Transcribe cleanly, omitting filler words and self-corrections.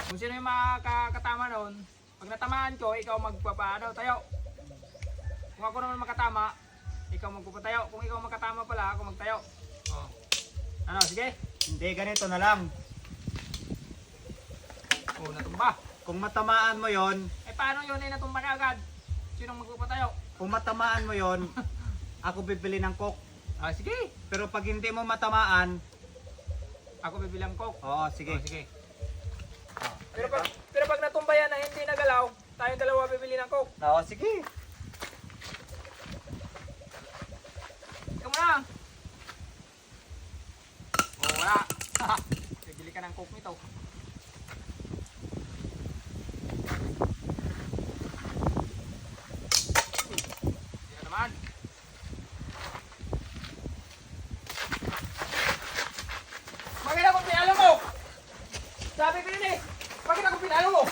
Kung sino yung makakatama noon, pag natamaan ko, ikaw magpapaano, tayo. Kung ako naman makatama, ikaw magpapatayo. Kung ikaw makatama pala, ako magtayo. Oh. Ano, sige? Hindi, ganito na lang. Oh, natumba. Kung matamaan mo yon, Eh paano yun ay natumba na agad? Sinong magpapatayo? kung matamaan mo yon, ako bibili ng coke. Ah, sige. Pero pag hindi mo matamaan, Ako bibilang coke. oo, sige. Oh, sige. Pero pag natumba yan na hindi nagalaw, tayong dalawa bibili ng coke. Oo, sige. Ikaw muna. Oh, wala. Bibili ka ng coke nito. Yan naman. Bakit ako pinalo mo? Sabi ko yun eh. Bakit ako pinalo mo?